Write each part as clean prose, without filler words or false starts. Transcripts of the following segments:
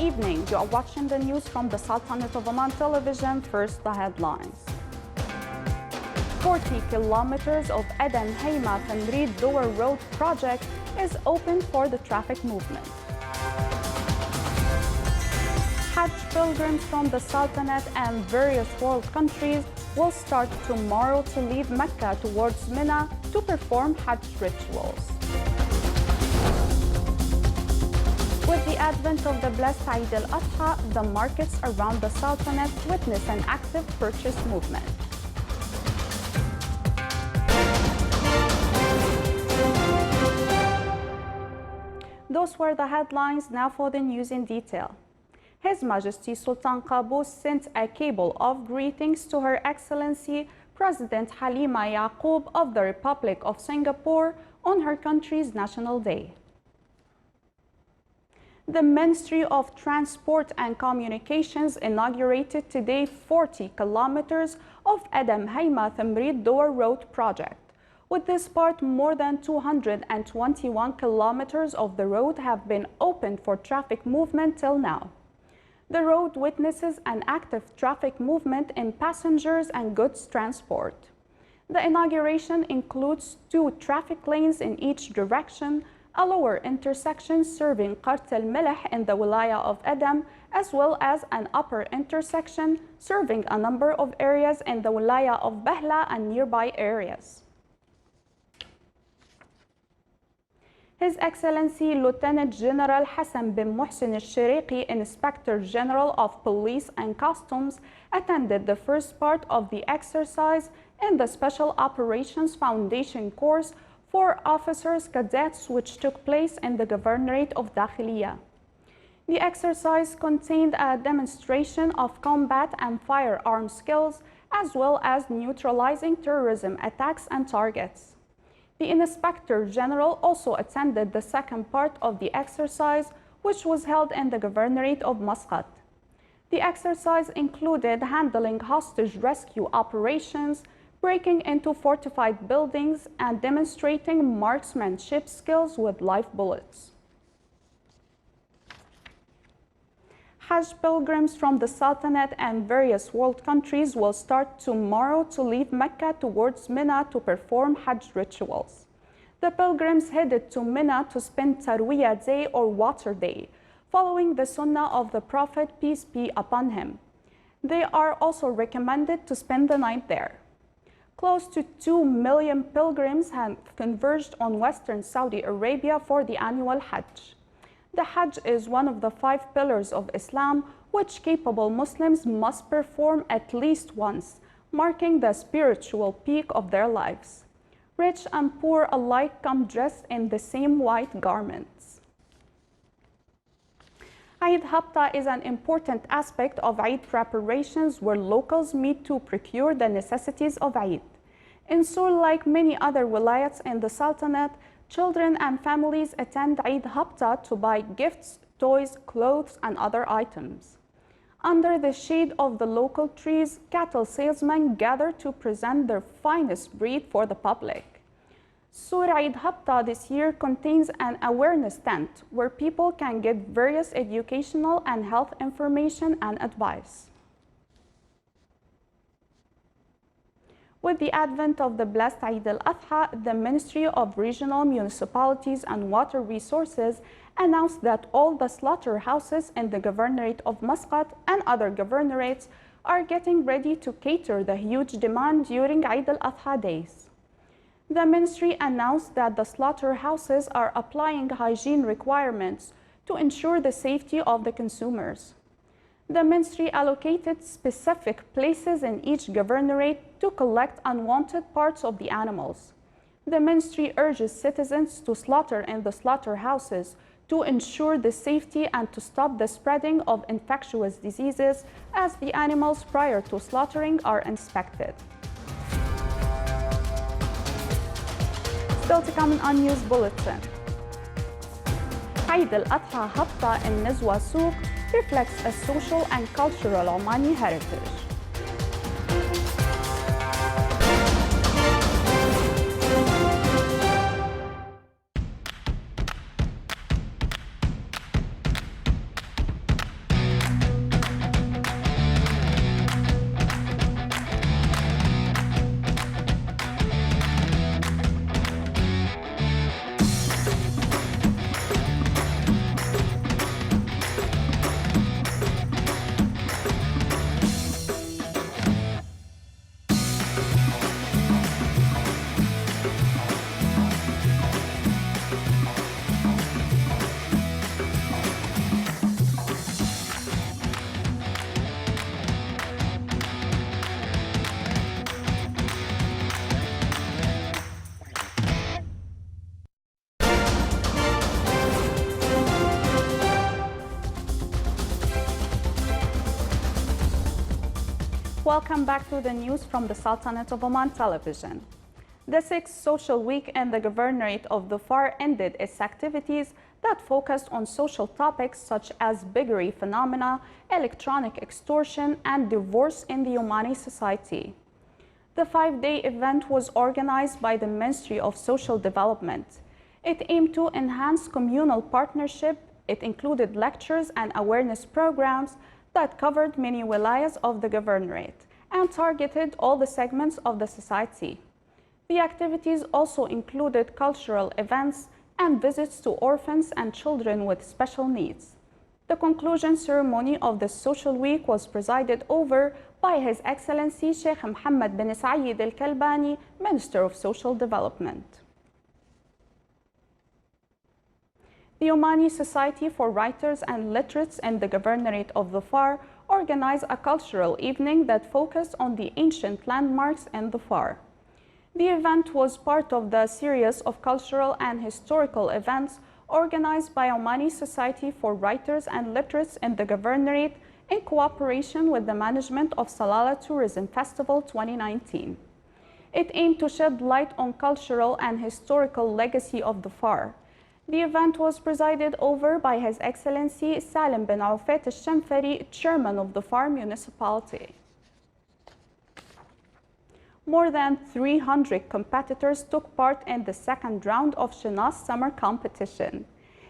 evening. You are watching the news from the Sultanate of Oman television. First, the headlines. 40 kilometers of Eden Hayma Tamrid Dower Road project is open for the traffic movement. Hajj pilgrims from the Sultanate and various world countries will start tomorrow to leave Mecca towards Mina to perform Hajj rituals. With the advent of the blessed Eid al-Adha, the markets around the Sultanate witness an active purchase movement. Those were the headlines. Now for the news in detail. His Majesty Sultan Qaboos sent a cable of greetings to Her Excellency President Halima Yaqub of the Republic of Singapore on her country's National Day. The Ministry of Transport and Communications inaugurated today 40 kilometers of Eden Hayma Tamrid Dower Road project. With this part, more than 221 kilometers of the road have been opened for traffic movement till now. The road witnesses an active traffic movement in passengers and goods transport. The inauguration includes 2 traffic lanes in each direction, a lower intersection serving Qart al-Milh in the Wilaya of Edam, as well as an upper intersection serving a number of areas in the Wilaya of Bahla and nearby areas. His Excellency Lieutenant General Hassan bin Mohsen al-Shariqi, Inspector General of Police and Customs, attended the first part of the exercise in the Special Operations Foundation course for officers cadets, which took place in the Governorate of Dakhiliya. The exercise contained a demonstration of combat and firearm skills, as well as neutralizing terrorism attacks and targets. The Inspector General also attended the second part of the exercise, which was held in the Governorate of Muscat. The exercise included handling hostage rescue operations, breaking into fortified buildings, and demonstrating marksmanship skills with live bullets. Hajj pilgrims from the Sultanate and various world countries will start tomorrow to leave Mecca towards Mina to perform Hajj rituals. The pilgrims headed to Mina to spend Tarwiyah Day or Water Day, following the Sunnah of the Prophet, peace be upon him. They are also recommended to spend the night there. Close to 2 million pilgrims have converged on Western Saudi Arabia for the annual Hajj. The Hajj is one of the 5 pillars of Islam, which capable Muslims must perform at least once, marking the spiritual peak of their lives. Rich and poor alike come dressed in the same white garments. Eid Habta is an important aspect of Eid preparations where locals meet to procure the necessities of Eid. In Sur, like many other wilayats in the Sultanate, children and families attend Eid Habta to buy gifts, toys, clothes, and other items. Under the shade of the local trees, cattle salesmen gather to present their finest breed for the public. Sur Eid Habta this year contains an awareness tent where people can get various educational and health information and advice. With the advent of the blessed Eid al-Adha, the Ministry of Regional Municipalities and Water Resources announced that all the slaughterhouses in the Governorate of Muscat and other governorates are getting ready to cater the huge demand during Eid al-Adha days. The ministry announced that the slaughterhouses are applying hygiene requirements to ensure the safety of the consumers. The ministry allocated specific places in each governorate to collect unwanted parts of the animals. The ministry urges citizens to slaughter in the slaughterhouses to ensure the safety and to stop the spreading of infectious diseases, as the animals prior to slaughtering are inspected. Still to come on News Bulletin. Eid al-Adha Habta in Nizwa Souk reflects a social and cultural Omani heritage. Welcome back to the news from the Sultanate of Oman television. The sixth social week in the Governorate of Dhofar ended its activities that focused on social topics such as biggery phenomena, electronic extortion, and divorce in the Omani society. The five-day event was organized by the Ministry of Social Development. It aimed to enhance communal partnership. It included lectures and awareness programs that covered many wilayas of the Governorate and targeted all the segments of the society. The activities also included cultural events and visits to orphans and children with special needs. The conclusion ceremony of the Social Week was presided over by His Excellency Sheikh Mohammed bin Saeed Al Kalbani, Minister of Social Development. The Omani Society for Writers and Literates in the Governorate of Dhofar organized a cultural evening that focused on the ancient landmarks in Dhofar. The event was part of the series of cultural and historical events organized by Omani Society for Writers and Literates in the Governorate in cooperation with the management of Salalah Tourism Festival 2019. It aimed to shed light on cultural and historical legacy of Dhofar. The event was presided over by His Excellency Salim bin Aufet Al-Shamfari, Chairman of Dhofar Municipality. More than 300 competitors took part in the second round of Shinas Summer Competition.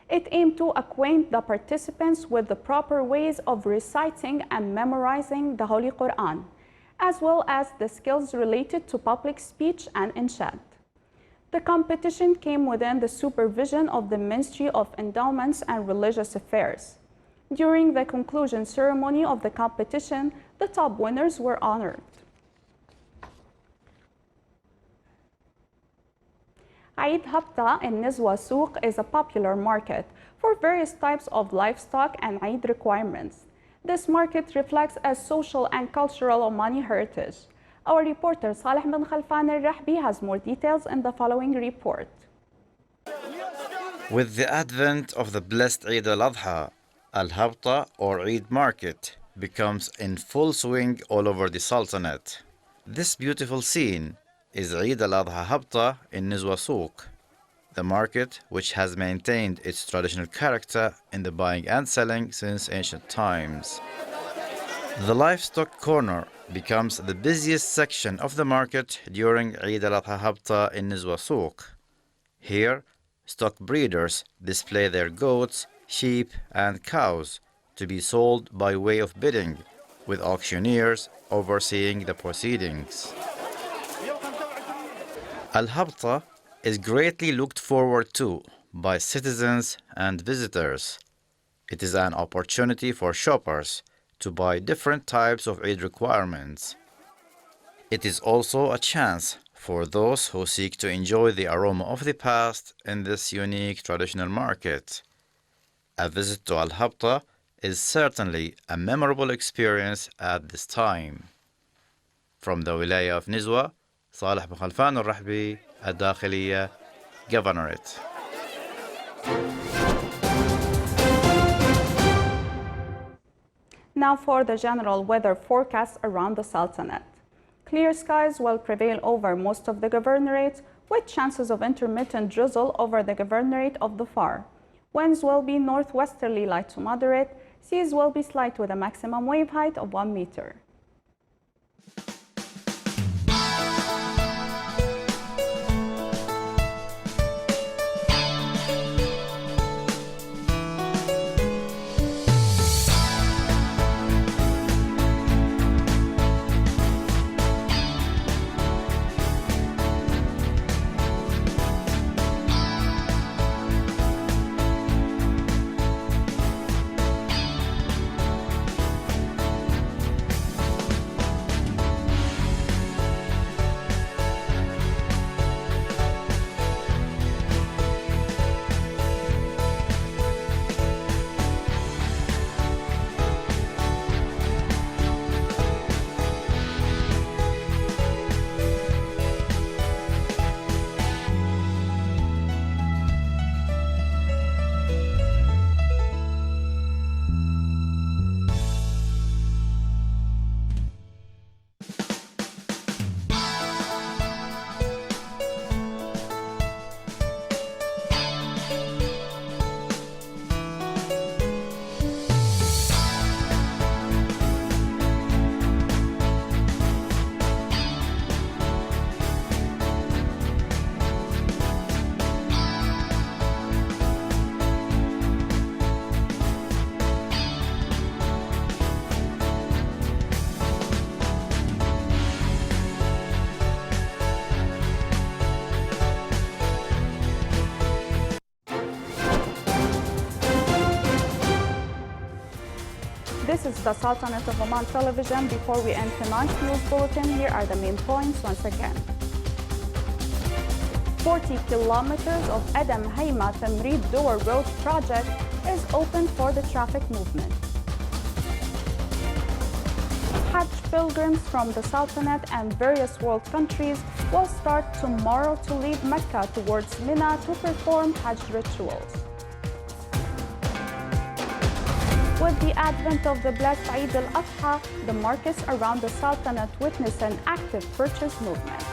It aimed to acquaint the participants with the proper ways of reciting and memorizing the Holy Quran, as well as the skills related to public speech and inshad. The competition came within the supervision of the Ministry of Endowments and Religious Affairs. During the conclusion ceremony of the competition, the top winners were honored. Eid Habta in Nizwa Souq is a popular market for various types of livestock and Eid requirements. This market reflects a social and cultural Omani heritage. Our reporter Saleh bin Khalfan al-Rahbi has more details in the following report. With the advent of the blessed Eid al-Adha, Al-Habta or Eid market becomes in full swing all over the Sultanate. This beautiful scene is Eid al-Adha Habta in Nizwa Souq, the market which has maintained its traditional character in the buying and selling since ancient times. The livestock corner becomes the busiest section of the market during Eid al-Adha Habta in Nizwa Souq. Here, stock breeders display their goats, sheep, and cows to be sold by way of bidding, with auctioneers overseeing the proceedings. Al-Habta is greatly looked forward to by citizens and visitors. It is an opportunity for shoppers to buy different types of Eid requirements. It is also a chance for those who seek to enjoy the aroma of the past in this unique traditional market. A visit to Al-Habta is certainly a memorable experience at this time. From the Wilaya of Nizwa, Saleh bin Khalfan al-Rahbi, Al-Dakhiliya, Governorate. Now for the general weather forecast around the Sultanate. Clear skies will prevail over most of the Governorate, with chances of intermittent drizzle over the Governorate of Dhofar. Winds will be northwesterly light to moderate. Seas will be slight with a maximum wave height of 1 meter. This is the Sultanate of Oman television. Before we end tonight's news bulletin, here are the main points once again. 40 kilometers of Adam Hayma Tamrid Door Road project is open for the traffic movement. Hajj pilgrims from the Sultanate and various world countries will start tomorrow to leave Mecca towards Mina to perform Hajj rituals. With the advent of the blessed Eid al-Adha, the markets around the Sultanate witness an active purchase movement.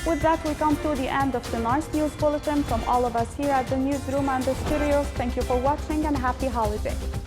With that, we come to the end of tonight's news bulletin. From all of us here at the newsroom and the studios, thank you for watching and happy holidays.